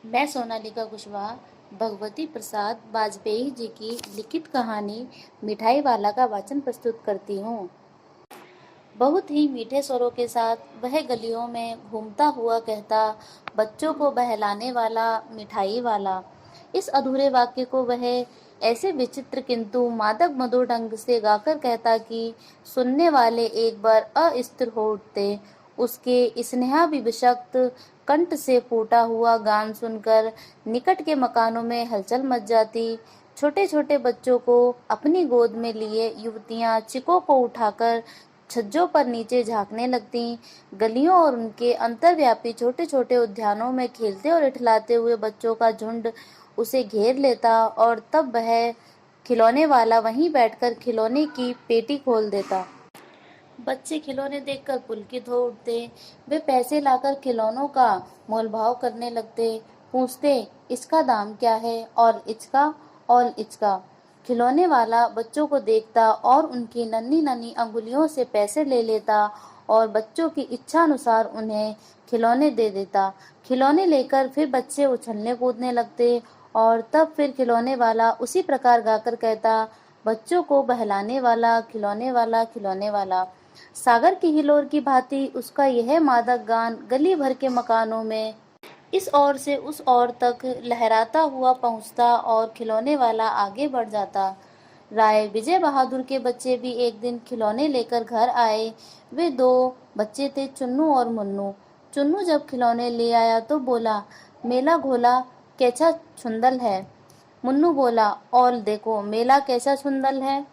मैं सोनालिका कुशवाहा भगवती प्रसाद वाजपेयी जी की लिखित कहानी मिठाई वाला का वाचन प्रस्तुत करती हूँ। बहुत ही मीठे स्वरों के साथ वह गलियों में घूमता हुआ कहता, बच्चों को बहलाने वाला मिठाई वाला। इस अधूरे वाक्य को वह ऐसे विचित्र किंतु मादक मधुर ढंग से गाकर कहता कि सुनने वाले एक बार अस्थिर हो उठते। उसके स्नेहाभिषिक्त कंठ से फूटा हुआ गान सुनकर निकट के मकानों में हलचल मच जाती। छोटे छोटे बच्चों को अपनी गोद में लिए युवतियां चिकों को उठाकर छज्जों पर नीचे झांकने लगतीं। गलियों और उनके अंतर्व्यापी छोटे छोटे उद्यानों में खेलते और इठलाते हुए बच्चों का झुंड उसे घेर लेता और तब वह खिलौने वाला वहीं बैठकर खिलौने की पेटी खोल देता। बच्चे खिलौने देखकर पुलकित हो उठते। वे पैसे लाकर खिलौनों का मोलभाव करने लगते। पूछते, इसका दाम क्या है और इसका और इसका। खिलौने वाला बच्चों को देखता और उनकी नन्ही नन्ही अंगुलियों से पैसे ले लेता और बच्चों की इच्छा अनुसार उन्हें खिलौने दे देता। खिलौने लेकर फिर बच्चे उछलने कूदने लगते और तब फिर खिलौने वाला उसी प्रकार गाकर कहता, बच्चों को बहलाने वाला खिलौने वाला खिलौने वाला। सागर की हिलोर की भांति उसका यह मादक गान गली भर के मकानों में इस ओर से उस ओर तक लहराता हुआ पहुंचता और खिलौने वाला आगे बढ़ जाता। राय विजय बहादुर के बच्चे भी एक दिन खिलौने लेकर घर आए। वे दो बच्चे थे, चुन्नू और मुन्नू। चुन्नू जब खिलौने ले आया तो बोला, मेला घोला कैसा सुंदर है। मुन्नू बोला, और देखो मेला कैसा सुंदर है।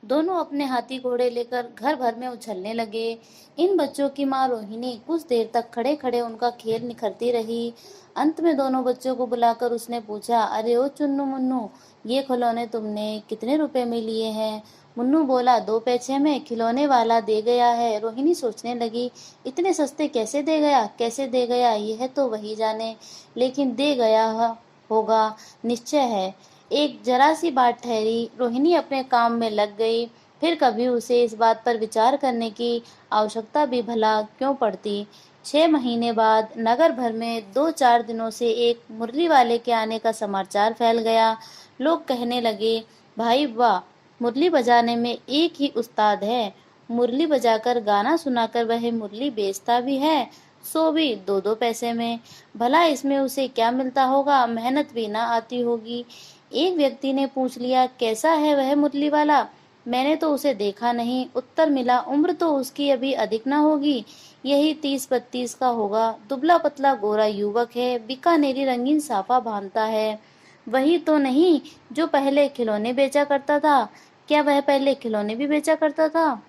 दोनों अपने हाथी घोड़े लेकर घर भर में उछलने लगे। इन बच्चों की माँ रोहिणी कुछ देर तक खड़े खड़े उनका खेल निखरती रही। अंत में दोनों बच्चों को बुलाकर उसने पूछा, अरे ओ चुन्नू मुन्नू, ये खिलौने तुमने कितने रुपए में लिए हैं। मुन्नू बोला, 2 पैसे में खिलौने वाला दे गया है। रोहिणी सोचने लगी, इतने सस्ते कैसे दे गया, कैसे दे गया, यह तो वही जाने, लेकिन दे गया होगा निश्चय है। एक जरा सी बात ठहरी, रोहिणी अपने काम में लग गई। फिर कभी उसे इस बात पर विचार करने की आवश्यकता भी भला क्यों पड़ती। 6 महीने बाद नगर भर में 2-4 दिनों से एक मुरली वाले के आने का समाचार फैल गया। लोग कहने लगे, भाई वाह, मुरली बजाने में एक ही उस्ताद है। मुरली बजाकर गाना सुनाकर वह मुरली बेचता भी है, सो भी 2-2 पैसे में। भला इसमें उसे क्या मिलता होगा, मेहनत भी ना आती होगी। एक व्यक्ति ने पूछ लिया, कैसा है वह मुरली वाला। मैंने तो उसे देखा नहीं। उत्तर मिला, उम्र तो उसकी अभी अधिक न होगी, यही 30-32 का होगा। दुबला पतला गोरा युवक है, बीकानेरी रंगीन साफा बांधता है। वही तो नहीं जो पहले खिलौने बेचा करता था। क्या वह पहले खिलौने भी बेचा करता था?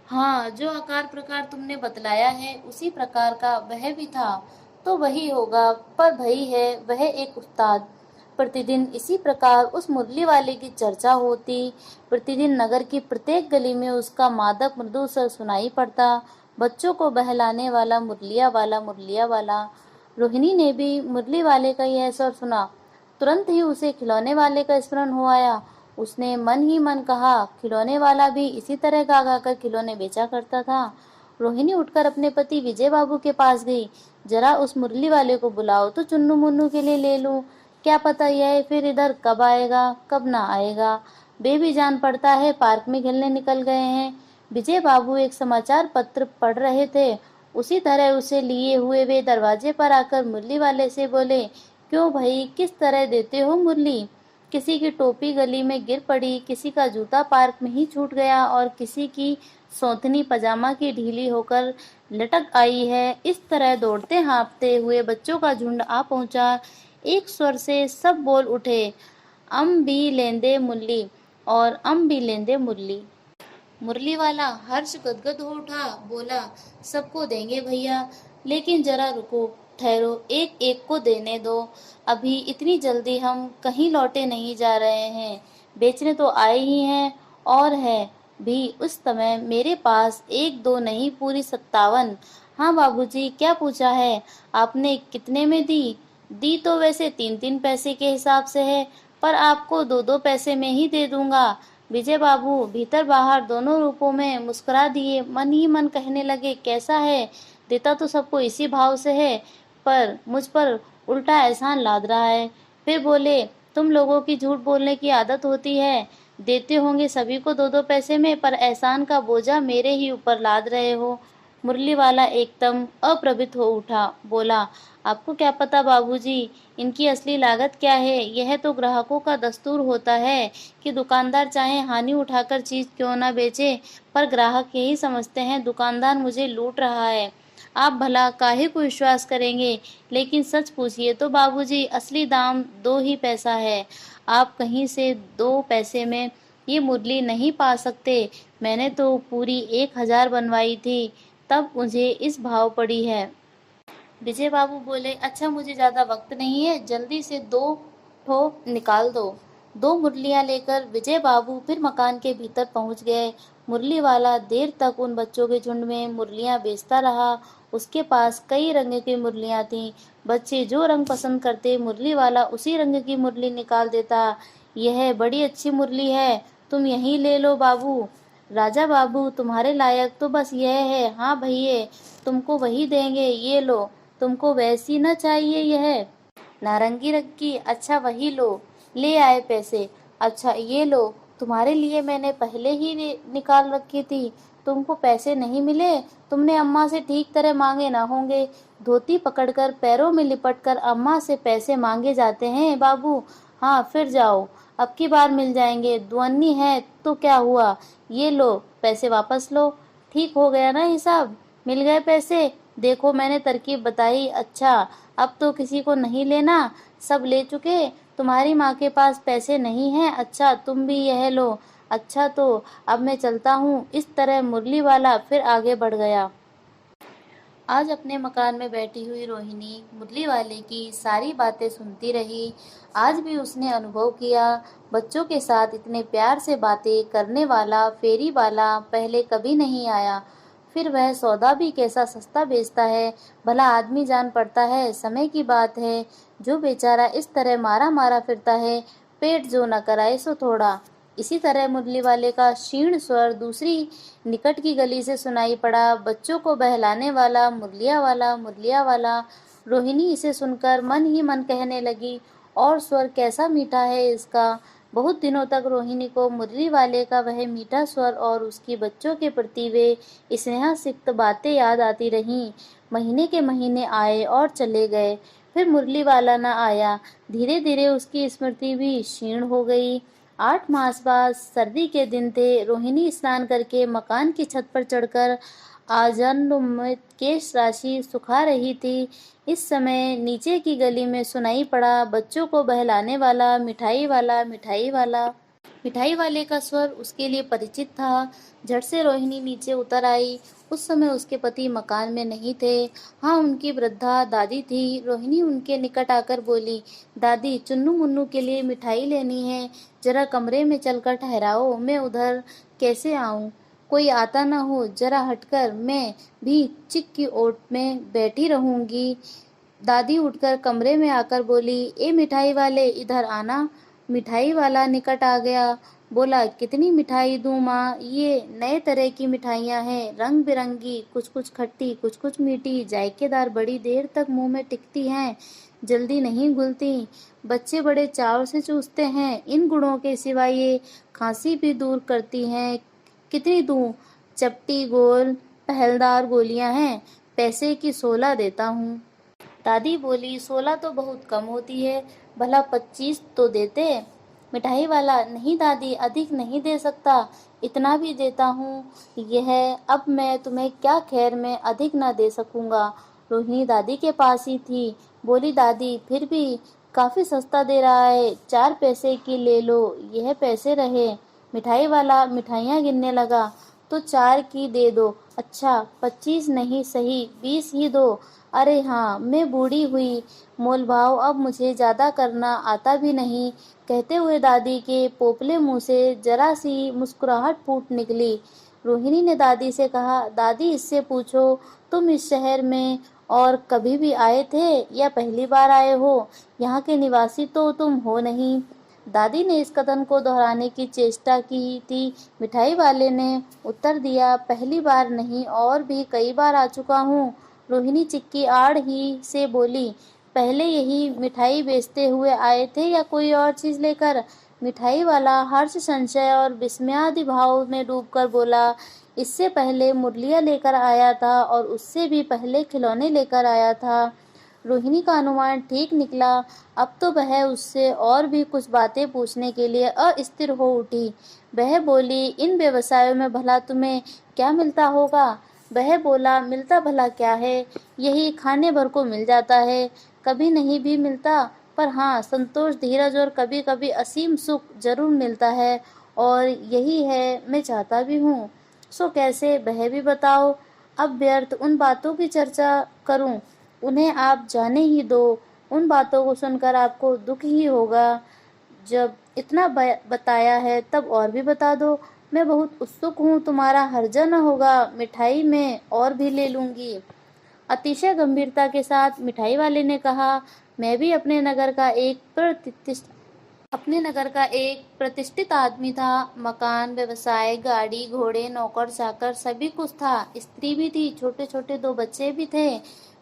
हाँ, जो आकार प्रकार तुमने बतलाया है उसी प्रकार का वह भी था। तो वही होगा, पर भई है वह एक उस्ताद। प्रतिदिन इसी प्रकार उस मुरली वाले की चर्चा होती। प्रतिदिन नगर की प्रत्येक गली में उसका मादक मृदु स्वर सुनाई पड़ता, बच्चों को बहलाने वाला मुरलिया वाला मुरलिया वाला। रोहिणी ने भी मुरली वाले का यह स्वर सुना। तुरंत ही उसे खिलौने वाले का स्मरण हो आया। उसने मन ही मन कहा, खिलौने वाला भी इसी तरह गा गा कर खिलौने बेचा करता था। रोहिणी उठकर अपने पति विजय बाबू के पास गई। जरा उस मुरली वाले को बुलाओ तो चुन्नू मुन्नू के लिए ले लूं। क्या पता यह फिर इधर कब आएगा कब ना आएगा। बे भी जान पड़ता है पार्क में खेलने निकल गए हैं। विजय बाबू एक समाचार पत्र पढ़ रहे थे। उसी तरह उसे लिए हुए वे दरवाजे पर आकर मुरली वाले से बोले, क्यों भाई, किस तरह देते हो मुरली। किसी की टोपी गली में गिर पड़ी, किसी का जूता पार्क में ही छूट गया और किसी की सौतनी पजामा की ढीली होकर लटक आई है। इस तरह दौड़ते हाँफते हुए बच्चों का झुंड आ पहुंचा। एक स्वर से सब बोल उठे, अम भी लेंदे मुरली और अम भी लेंदे मुरली। मुरली वाला हर्ष गदगद हो उठा, बोला, सबको देंगे भैया, लेकिन जरा रुको, ठहरो, एक एक को देने दो। अभी इतनी जल्दी हम कहीं लौटे नहीं जा रहे हैं, बेचने तो आए ही हैं। और है भी उस समय मेरे पास 1-2 नहीं, पूरी 57। हाँ बाबूजी, क्या पूछा है आपने, कितने में दी? दी तो वैसे 3-3 पैसे के हिसाब से है, पर आपको 2-2 पैसे में ही दे दूंगा। विजय बाबू भीतर बाहर दोनों रूपों में मुस्कुरा दिए। मन ही मन कहने लगे, कैसा है, देता तो सबको इसी भाव से है, पर मुझ पर उल्टा एहसान लाद रहा है। फिर बोले, तुम लोगों की झूठ बोलने की आदत होती है, देते होंगे सभी को दो दो पैसे में, पर एहसान का बोझा मेरे ही ऊपर लाद रहे हो। मुरली वाला एकदम अप्रभित हो उठा, बोला, आपको क्या पता बाबूजी, इनकी असली लागत क्या है। यह तो ग्राहकों का दस्तूर होता है कि दुकानदार चाहे हानि उठाकर चीज क्यों ना बेचे, पर ग्राहक यही समझते हैं दुकानदार मुझे लूट रहा है। आप भला काहे को विश्वास करेंगे, लेकिन सच पूछिए तो बाबूजी, असली दाम 2 ही पैसा है। आप कहीं से 2 पैसे में ये मुरली नहीं पा सकते। मैंने तो पूरी 1,000 बनवाई थी, तब मुझे इस भाव पड़ी है। विजय बाबू बोले, अच्छा मुझे ज्यादा वक्त नहीं है, जल्दी से 2 ठो निकाल दो। 2 मुरलियां लेकर विजय बाबू फिर मकान के भीतर पहुंच गए। मुरली वाला देर तक उन बच्चों के झुंड में मुरलियां बेचता रहा। उसके पास कई रंग की मुरलियां थीं। बच्चे जो रंग पसंद करते, मुरली वाला उसी रंग की मुरली निकाल देता। यह बड़ी अच्छी मुरली है, तुम यही ले लो बाबू। राजा बाबू, तुम्हारे लायक तो बस यह है। हाँ भैये, तुमको वही देंगे, ये लो। तुमको वैसी न चाहिए यह नारंगी रंग की? अच्छा वही लो। ले आए पैसे। अच्छा ये लो, तुम्हारे लिए मैंने पहले ही निकाल रखी थी। तुमको पैसे नहीं मिले? तुमने अम्मा से ठीक तरह मांगे ना होंगे। धोती पकड़कर पैरों में लिपटकर अम्मा से पैसे मांगे जाते हैं बाबू। हाँ फिर जाओ, अब की बार मिल जाएंगे। दुअन्नी है तो क्या हुआ, ये लो पैसे वापस लो। ठीक हो गया ना हिसाब? मिल गए पैसे? देखो मैंने तरकीब बताई। अच्छा, अब तो किसी को नहीं लेना, सब ले चुके। तुम्हारी माँ के पास पैसे नहीं हैं? अच्छा तुम भी यह लो। अच्छा तो अब मैं चलता हूँ। इस तरह मुरली वाला फिर आगे बढ़ गया। आज अपने मकान में बैठी हुई रोहिणी मुरली वाले की सारी बातें सुनती रही। आज भी उसने अनुभव किया, बच्चों के साथ इतने प्यार से बातें करने वाला फेरी वाला पहले कभी नहीं आया। फिर वह सौदा भी कैसा सस्ता बेचता है, भला आदमी जान पड़ता है। समय की बात है, जो बेचारा इस तरह मारा मारा फिरता है, पेट जो न कराए सो थोड़ा। इसी तरह मुरली वाले का क्षीण स्वर दूसरी निकट की गली से सुनाई पड़ा, बच्चों को बहलाने वाला, मुरलिया वाला, मुरलिया वाला। रोहिणी इसे सुनकर मन ही मन कहने लगी, और स्वर कैसा मीठा है इसका। बहुत दिनों तक रोहिणी को मुरली वाले का वह मीठा स्वर और उसकी बच्चों के प्रति वे स्नेहसिक्त बातें याद आती रहीं। महीने के महीने आए और चले गए, फिर मुरली वाला न आया। धीरे धीरे उसकी स्मृति भी क्षीण हो गई। 8 मास बाद सर्दी के दिन थे। रोहिणी स्नान करके मकान की छत पर चढ़कर आजन्मोन्मित केश राशि सुखा रही थी। इस समय नीचे की गली में सुनाई पड़ा, बच्चों को बहलाने वाला, मिठाई वाला, मिठाई वाला। मिठाई वाले का स्वर उसके लिए परिचित था। झट से रोहिणी नीचे उतर आई। उस समय उसके पति मकान में नहीं थे। हाँ, उनकी वृद्धा दादी थी। रोहिणी उनके निकट आकर बोली, दादी, चुन्नू मुन्नू के लिए मिठाई लेनी है, जरा कमरे में चलकर ठहराओ। मैं उधर कैसे आऊं? कोई आता न हो, जरा हटकर, मैं भी चिक की ओट में बैठी रहूंगी। दादी उठकर कमरे में आकर बोली, ए मिठाई वाले, इधर आना। मिठाई वाला निकट आ गया, बोला, कितनी मिठाई दूं माँ? ये नए तरह की मिठाइयाँ हैं, रंग बिरंगी, कुछ कुछ खट्टी, कुछ कुछ मीठी, जायकेदार, बड़ी देर तक मुंह में टिकती हैं, जल्दी नहीं घुलती। बच्चे बड़े चाव से चूसते हैं। इन गुणों के सिवा ये खांसी भी दूर करती हैं। कितनी दूं? चपटी गोल पहलदार गोलियां हैं, पैसे की 16 देता हूँ। दादी बोली, 16 तो बहुत कम होती है, भला 25 तो देते। मिठाई वाला, नहीं दादी, अधिक नहीं दे सकता, इतना भी देता हूँ। यह अब मैं तुम्हें क्या खैर में अधिक न दे सकूंगा। रोहिणी दादी के पास ही थी, बोली, दादी फिर भी काफी सस्ता दे रहा है, 4 पैसे की ले लो, यह पैसे रहे। मिठाई वाला मिठाइयाँ गिनने लगा, तो 4 की दे दो। अच्छा 25 नहीं, सही 20 ही दो। अरे हाँ, मैं बूढ़ी हुई, मोल भाव अब मुझे ज्यादा करना आता भी नहीं। कहते हुए दादी के पोपले मुंह से जरा सी मुस्कुराहट फूट निकली। रोहिणी ने दादी से कहा, दादी इससे पूछो, तुम इस शहर में और कभी भी आए थे या पहली बार आए हो? यहाँ के निवासी तो तुम हो नहीं। दादी ने इस कथन को दोहराने की चेष्टा की थी। मिठाई वाले ने उत्तर दिया, पहली बार नहीं, और भी कई बार आ चुका हूँ। रोहिणी चिक्की आड़ ही से बोली, पहले यही मिठाई बेचते हुए आए थे या कोई और चीज लेकर? मिठाई वाला हर्ष, संशय और विस्मयादि भाव में डूबकर बोला, इससे पहले मुरलिया लेकर आया था और उससे भी पहले खिलौने लेकर आया था। रोहिणी का अनुमान ठीक निकला। अब तो वह उससे और भी कुछ बातें पूछने के लिए अस्थिर हो उठी। वह बोली, इन व्यवसायों में भला तुम्हें क्या मिलता होगा? वह बोला, मिलता भला क्या है, यही खाने भर को मिल जाता है, कभी नहीं भी मिलता, पर हाँ, संतोष, धीरज और कभी कभी असीम सुख जरूर मिलता है, और यही है मैं चाहता भी हूँ। सो कैसे, वह भी बताओ। अब व्यर्थ उन बातों की चर्चा करूं, उन्हें आप जाने ही दो। उन बातों को सुनकर आपको दुख ही होगा। जब इतना बताया है तब और भी बता दो। मैं बहुत उत्सुक हूँ, तुम्हारा हर्जा न होगा, मिठाई मैं और भी ले लूंगी। अतिशय गंभीरता के साथ मिठाई वाले ने कहा, मैं भी अपने नगर का एक प्रतिष्ठित आदमी था। मकान, व्यवसाय, गाड़ी घोड़े, नौकर चाकर सभी कुछ था। स्त्री भी थी, छोटे छोटे 2 बच्चे भी थे।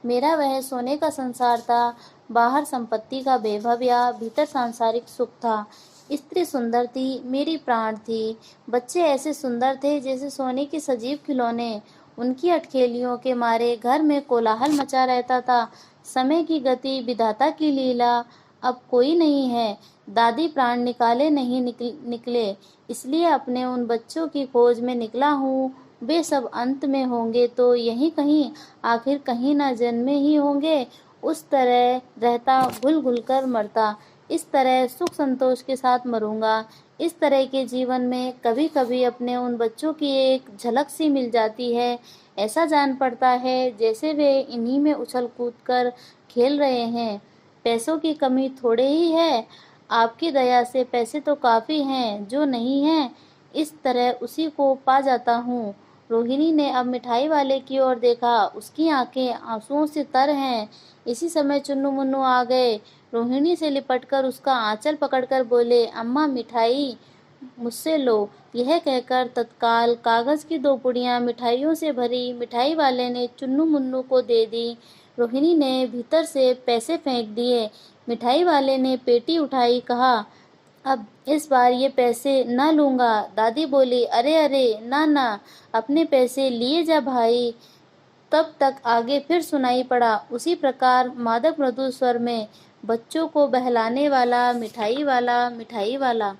मेरा वह सोने का संसार था। बाहर संपत्ति का वैभव या भीतर सांसारिक सुख था। स्त्री सुंदर थी, मेरी प्राण थी। बच्चे ऐसे सुंदर थे जैसे सोने के सजीव खिलौने। उनकी अटखेलियों के मारे घर में कोलाहल मचा रहता था। समय की गति, विधाता की लीला, अब कोई नहीं है। दादी प्राण निकाले नहीं निकले, इसलिए अपने उन बच्चों की खोज में निकला हूँ। वे सब अंत में होंगे तो यहीं कहीं, आखिर कहीं ना जन्मे ही होंगे। उस तरह रहता, घुल घुल कर मरता, इस तरह सुख संतोष के साथ मरूंगा। इस तरह के जीवन में कभी कभी अपने उन बच्चों की एक झलक सी मिल जाती है। ऐसा जान पड़ता है जैसे वे इन्हीं में उछल कूद कर खेल रहे हैं। पैसों की कमी थोड़े ही है, आपकी दया से पैसे तो काफी हैं, जो नहीं है इस तरह उसी को पा जाता हूँ। रोहिणी ने अब मिठाई वाले की ओर देखा, उसकी आंखें आंसुओं से तर हैं। इसी समय चुन्नू मुन्नू आ गए। रोहिणी से लिपटकर उसका आंचल पकड़कर बोले, अम्मा मिठाई मुझसे लो। यह कहकर तत्काल कागज की 2 पुड़ियां मिठाइयों से भरी मिठाई वाले ने चुन्नू मुन्नू को दे दी। रोहिणी ने भीतर से पैसे फेंक दिए। मिठाई वाले ने पेटी उठाई, कहा, अब इस बार ये पैसे न लूंगा। दादी बोली, अरे अरे, ना ना, अपने पैसे लिए जा भाई। तब तक आगे फिर सुनाई पड़ा उसी प्रकार मादक मृदु स्वर में, बच्चों को बहलाने वाला मिठाई वाला, मिठाई वाला।